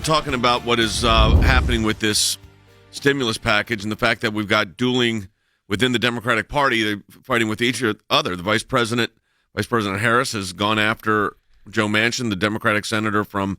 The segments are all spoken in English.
talking about what is happening with this stimulus package and the fact that we've got dueling within the Democratic Party. They're fighting with each other. The Vice President Harris has gone after Joe Manchin, the Democratic senator from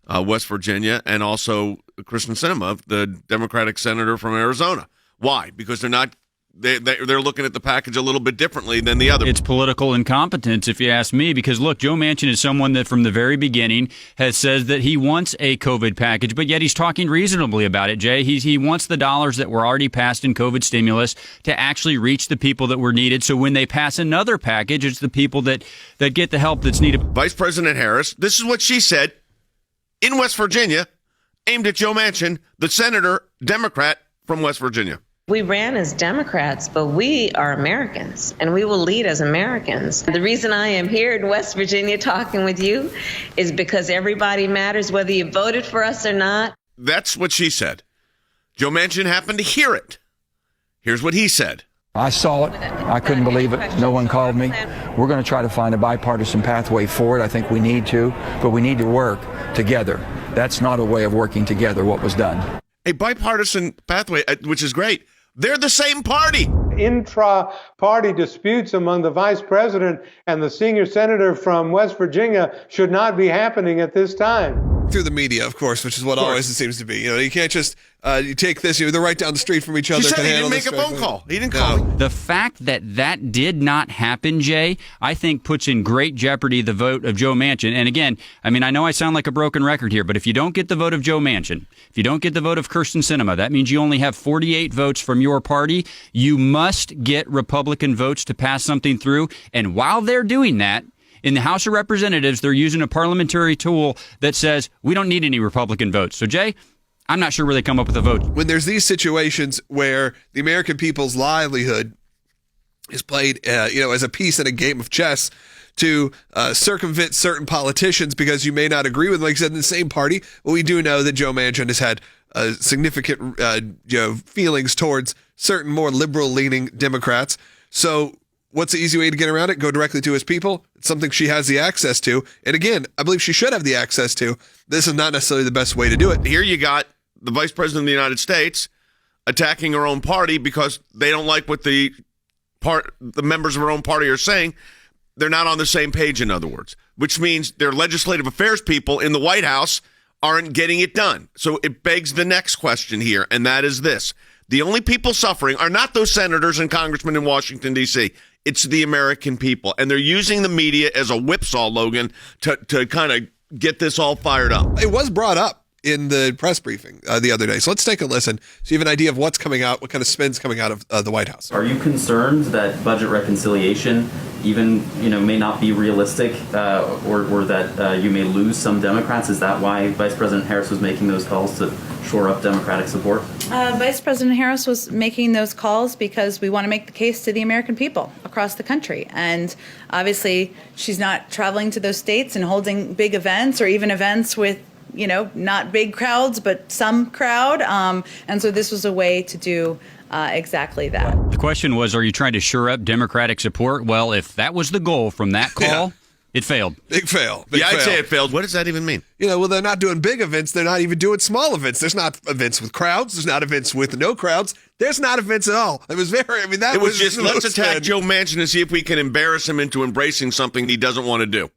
West Virginia, and also Kristen Sinema, the Democratic senator from Arizona. Why? Because they're looking at the package a little bit differently than the other. It's political incompetence, if you ask me, because, look, Joe Manchin is someone that from the very beginning has said that he wants a COVID package, but yet he's talking reasonably about it, Jay. He wants the dollars that were already passed in COVID stimulus to actually reach the people that were needed. So when they pass another package, it's the people that get the help that's needed. Vice President Harris, this is what she said in West Virginia, aimed at Joe Manchin, the senator, Democrat from West Virginia. We ran as Democrats, but we are Americans, and we will lead as Americans. The reason I am here in West Virginia talking with you is because everybody matters, whether you voted for us or not. That's what she said. Joe Manchin happened to hear it. Here's what he said. I saw it. I couldn't believe it. No one called me. We're going to try to find a bipartisan pathway forward. I think we need to, but we need to work together. That's not a way of working together, what was done. A bipartisan pathway, which is great. They're the same party. Intra-party disputes among the vice president and the senior senator from West Virginia should not be happening at this time. Through the media, of course, which is what always it seems to be. You can't just you take this. They're right down the street from each other. She said he didn't make a phone call. He didn't call me. The fact that did not happen, Jay, I think puts in great jeopardy the vote of Joe Manchin. And again, I mean, I know I sound like a broken record here, but if you don't get the vote of Joe Manchin, if you don't get the vote of Kirsten Sinema, that means you only have 48 votes from your party. You must get Republican votes to pass something through. And while they're doing that, in the House of Representatives, they're using a parliamentary tool that says we don't need any Republican votes. So, Jay, I'm not sure where they come up with a vote. When there's these situations where the American people's livelihood is played, as a piece in a game of chess to circumvent certain politicians because you may not agree with them, like I said, in the same party, well, we do know that Joe Manchin has had significant feelings towards certain more liberal-leaning Democrats. So what's the easy way to get around it? Go directly to his people. It's something she has the access to. And again, I believe she should have the access to. This is not necessarily the best way to do it. Here you got the Vice President of the United States attacking her own party because they don't like what the members of her own party are saying. They're not on the same page, in other words, which means their legislative affairs people in the White House aren't getting it done. So it begs the next question here, and that is this. The only people suffering are not those senators and congressmen in Washington, D.C. It's the American people. And they're using the media as a whipsaw, Logan, to kind of get this all fired up. It was brought up in the press briefing the other day. So let's take a listen so you have an idea of what's coming out, what kind of spin's coming out of the White House. Are you concerned that budget reconciliation even, may not be realistic or that you may lose some Democrats? Is that why Vice President Harris was making those calls to shore up Democratic support? Vice President Harris was making those calls because we want to make the case to the American people across the country. And obviously, she's not traveling to those states and holding big events or even events with not big crowds, but some crowd. And so this was a way to do exactly that. The question was, are you trying to shore up Democratic support? Well, if that was the goal from that call, it failed. Big fail. I'd say it failed. What does that even mean? They're not doing big events. They're not even doing small events. There's not events with crowds. There's not events with no crowds. There's not events at all. It was let's attack Joe Manchin and see if we can embarrass him into embracing something he doesn't want to do.